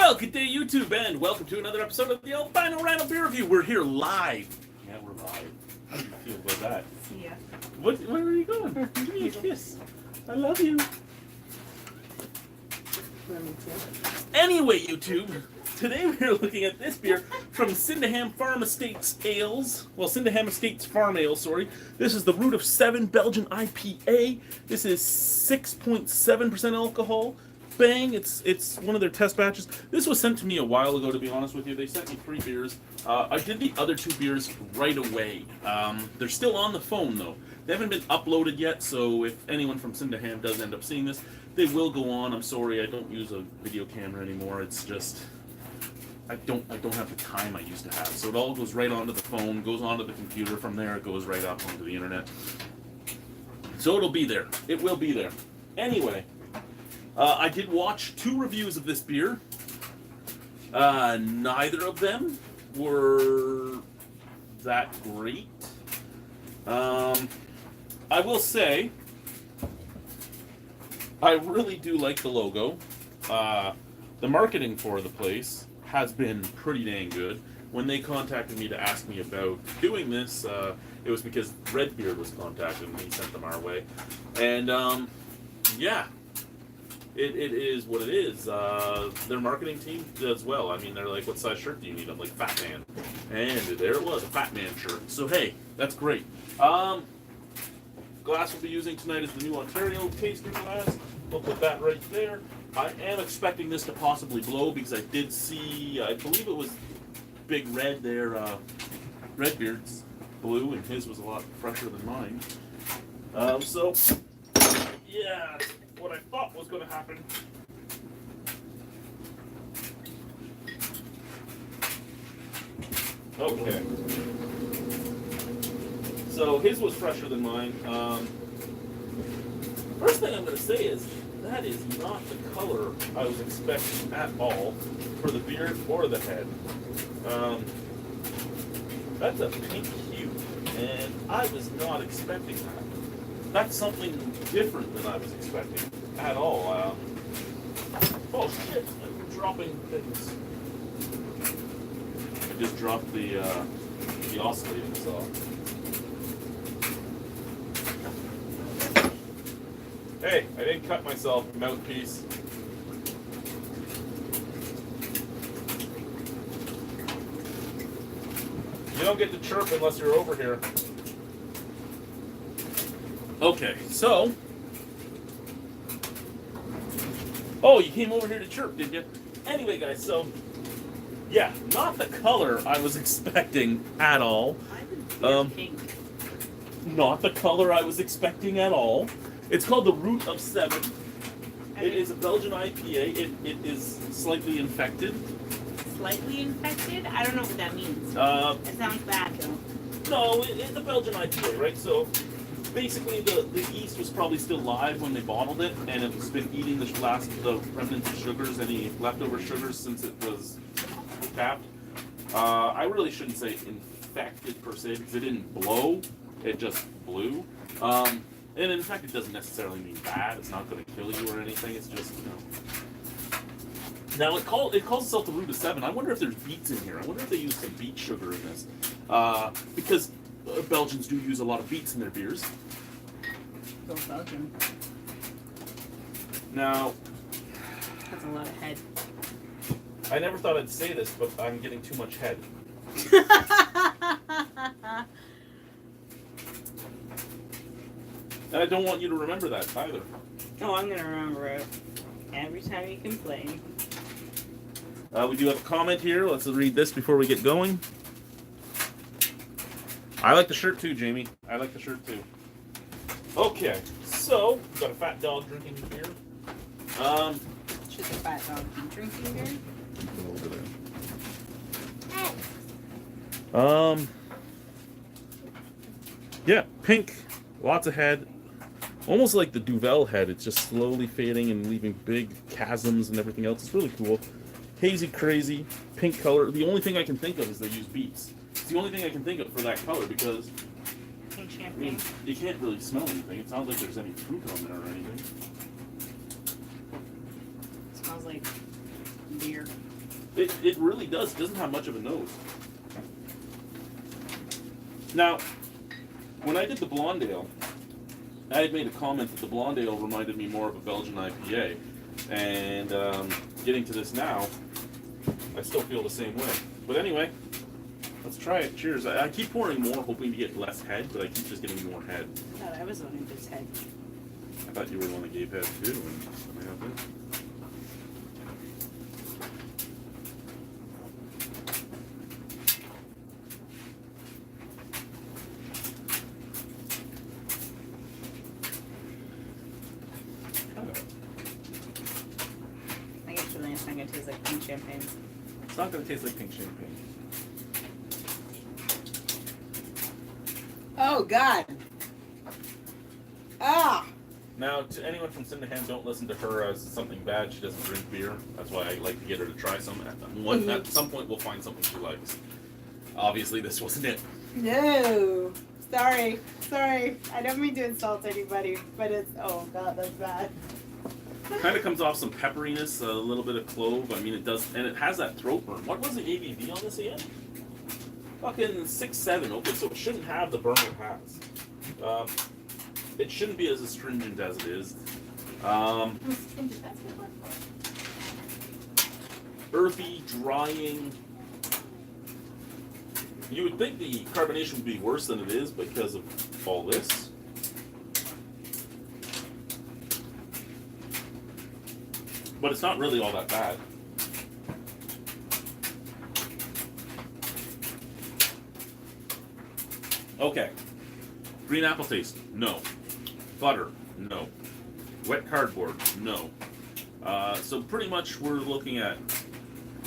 Well, good day, YouTube, and welcome to another episode of the Albino Rhino Beer Review. We're here live. Yeah, we're live. How do you feel about that? See ya. Where are you going? Give me a kiss. I love you. Anyway, YouTube, today we're looking at this beer from Syndeham Farm Estates Ales. Well, Syndeham Estates Farm Ale, sorry. This is the Root of 7 Belgian IPA. This is 6.7% alcohol. Bang, it's one of their test batches. This was sent to me a while ago, to be honest with you. They sent me 3 beers. I did the other 2 beers right away. They're still on the phone, though. They haven't been uploaded yet, so if anyone from Syndeham does end up seeing this, they will go on. I'm sorry, I don't use a video camera anymore. It's just I don't have the time I used to have. So it all goes right onto the phone, goes onto the computer. From there, it goes right up onto the internet. So it'll be there. It will be there. Anyway. I did watch 2 reviews of this beer. Neither of them were that great. I will say, I really do like the logo. The marketing for the place has been pretty dang good. When they contacted me to ask me about doing this, it was because Redbeard was contacted and he sent them our way. And, yeah. It is what it is. Their marketing team does well. I mean, they're like, what size shirt do you need? I'm like, Fat Man. And there it was, a Fat Man shirt. So, hey, that's great. Glass we'll be using tonight is the new Ontario tasting glass. We'll put that right there. I am expecting this to possibly blow because I did see, I believe it was Big Red there, Redbeard's blue, and his was a lot fresher than mine. So, yeah. What I thought was going to happen. Okay. So his was fresher than mine. First thing I'm going to say is that is not the color I was expecting at all for the beard or the head. That's a pink hue, and I was not expecting that. That's something different than I was expecting at all. Oh shit, I'm dropping things. I just dropped the oscillating saw. Hey, I didn't cut myself, mouthpiece. You don't get to chirp unless you're over here. Okay, so... Oh, you came over here to chirp, did you? Anyway, guys, so... Yeah, not the color I was expecting at all. Pink. Not the color I was expecting at all. It's called the Root of 7. It is a Belgian IPA. It is slightly infected. Slightly infected? I don't know what that means. It sounds bad, though. No, it's a Belgian IPA, right? So... Basically, the yeast was probably still live when they bottled it, and it's been eating the remnants of sugars, any leftover sugars since it was capped. I really shouldn't say infected per se, because it didn't blow, it just blew. And in fact, it doesn't necessarily mean bad. It's not going to kill you or anything. It's just, you know. Now, it calls itself the Root of 7. I wonder if there's beets in here. I wonder if they use some beet sugar in this. Because Belgians do use a lot of beets in their beers. Go Belgian. Now, That's a lot of head. I never thought I'd say this, but I'm getting too much head. And I don't want you to remember that either. Oh, I'm gonna remember it every time you complain. We do have a comment here. Let's read this before we get going. I like the shirt too, Jamie. I like the shirt too. Okay, so we've got a fat dog drinking beer. Should the fat dog be drinking beer? Over there. Yeah, pink, lots of head. Almost like the Duvel head. It's just slowly fading and leaving big chasms and everything else. It's really cool. Hazy, crazy, pink color. The only thing I can think of is they use beets. It's the only thing I can think of for that color because Pink I champagne. mean, you can't really smell anything. It sounds like there's any fruit on there or anything. It smells like beer. It really does. It doesn't have much of a nose. Now, when I did the blonde ale, I had made a comment that the blonde ale reminded me more of a Belgian IPA. And getting to this now, I still feel the same way. But anyway, let's try it. Cheers. I keep pouring more, hoping to get less head, but I keep just getting more head. I thought I was the one who gives head. I thought you were the one that gave head too. And I have this. I guess really it's not gonna taste like pink champagne. It's not going to taste like pink champagne. Oh God. Ah. Now, to anyone from Syndeham, don't listen to her as something bad. She doesn't drink beer. That's why I like to get her to try some. At some point, we'll find something she likes. Obviously, this wasn't it. No. Sorry. I don't mean to insult anybody, but it's, oh God, that's bad. Kind of comes off some pepperiness, a little bit of clove. I mean, it does, and it has that throat burn. What was the ABV on this again? Fucking 6.7. Okay, so it shouldn't have the burn it has. It shouldn't be as astringent as it is. Earthy, drying. You would think the carbonation would be worse than it is because of all this. But it's not really all that bad. Okay. Green apple taste, no. Butter, no. Wet cardboard, no. So pretty much we're looking at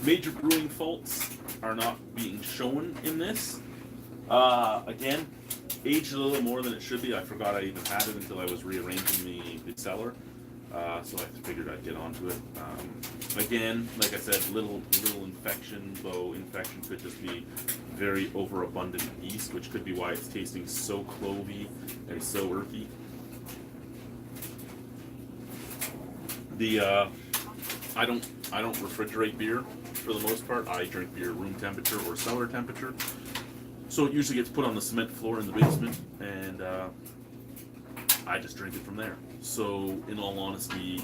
major brewing faults are not being shown in this. Again, aged a little more than it should be. I forgot I even had it until I was rearranging the cellar. So I figured I'd get onto it. Again, like I said, little infection, though infection could just be very overabundant yeast, which could be why it's tasting so clovey and so earthy. I don't refrigerate beer for the most part. I drink beer room temperature or cellar temperature. So it usually gets put on the cement floor in the basement, and I just drink it from there. So, in all honesty,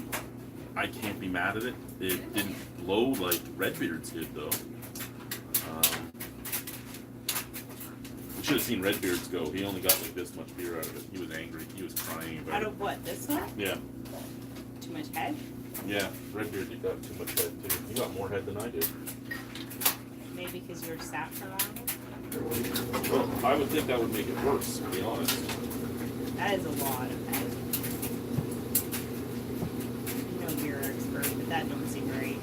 I can't be mad at it. It didn't blow like Redbeard's did, though. You should have seen Redbeard's go. He only got like this much beer out of it. He was angry. He was crying about it. Out of what? This one? Yeah. Too much head? Yeah, Redbeard, you got too much head, too. You got more head than I did. Maybe because you were sat for longer? Well, I would think that would make it worse, to be honest. That is a lot of head. You know you're an expert, but that don't seem right.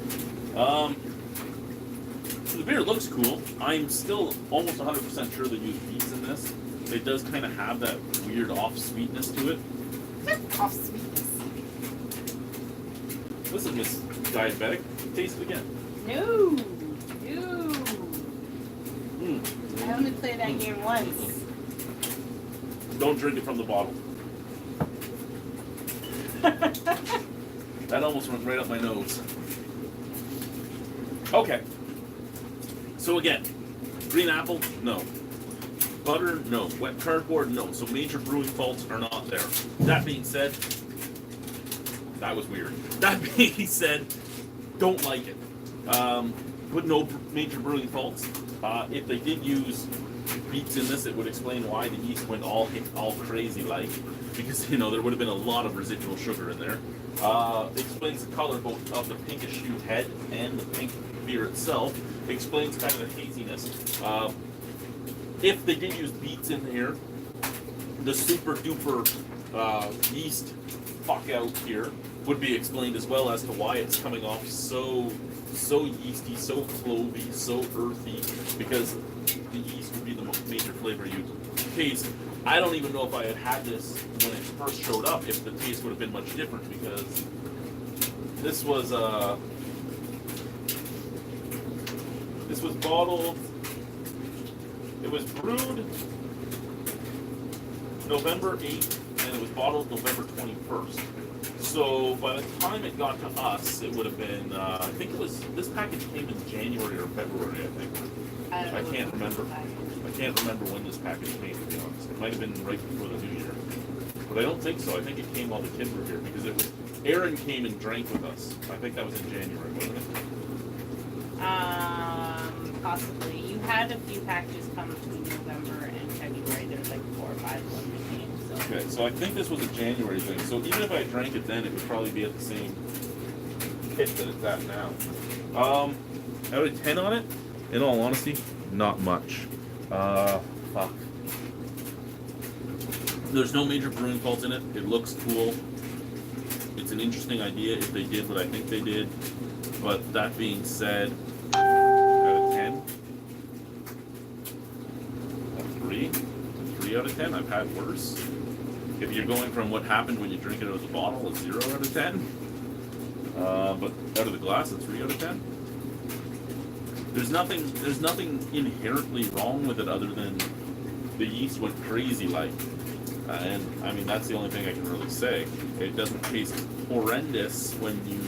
So the beer looks cool. I'm still almost 100% sure they use beets in this. It does kind of have that weird off-sweetness to it. Off-sweetness. This is Miss Diabetic. Taste it again. No. Mm. I only played that game once. Don't drink it from the bottle. That almost went right up my nose. Okay. So again, green apple, no. Butter, no. Wet cardboard, no. So major brewing faults are not there. That being said, that was weird. That being said, don't like it. But no major brewing faults. If they did use beets in this, it would explain why the yeast went all crazy like, because there would have been a lot of residual sugar in there. It explains the color both of the pinkish hued head and the pink beer itself. It explains kind of the haziness. If they did use beets in here, the super duper yeast fuck out here would be explained as well as to why it's coming off so yeasty, so clovey, so earthy, because the yeast would be the major flavor you taste. I don't even know if I had this when it first showed up, if the taste would have been much different, because this was bottled, it was brewed November 8th, and it was bottled November 21st. So by the time it got to us, it would have been, I think it was, this package came in January or February, I think. I can't remember. I can't remember when this package came, to be honest. It might have been right before the New Year. But I don't think so. I think it came while the kids were here because it was, Aaron came and drank with us. I think that was in January, wasn't it? Possibly. You had a few packages come between November and February. There's like 4 or 5 when they came. So. Okay, so I think this was a January thing. So even if I drank it then, it would probably be at the same hit that it's at now. Out of 10 on it, in all honesty, not much. Fuck. There's no major brewing faults in it. It looks cool. It's an interesting idea if they did what I think they did. But that being said, out of 10, a 3. A 3 out of 10. I've had worse. If you're going from what happened when you drink it out of the bottle, a 0 out of 10. But out of the glass, a 3 out of 10. There's nothing inherently wrong with it other than the yeast went crazy like. And I mean, that's the only thing I can really say. It doesn't taste horrendous when you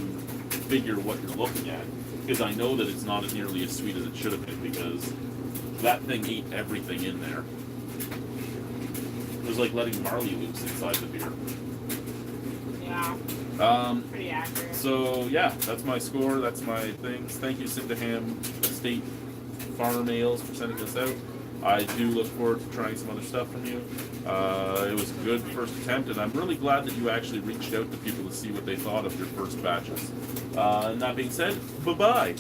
figure what you're looking at. Because I know that it's not nearly as sweet as it should have been because that thing ate everything in there. It was like letting barley loose inside the beer. Yeah. Pretty accurate. So yeah, that's my score. That's my things. Thank you, Syndeham Estate Farm Ales, for sending this out. I do look forward to trying some other stuff from you. It was a good first attempt, and I'm really glad that you actually reached out to people to see what they thought of your first batches. And that being said, bye-bye.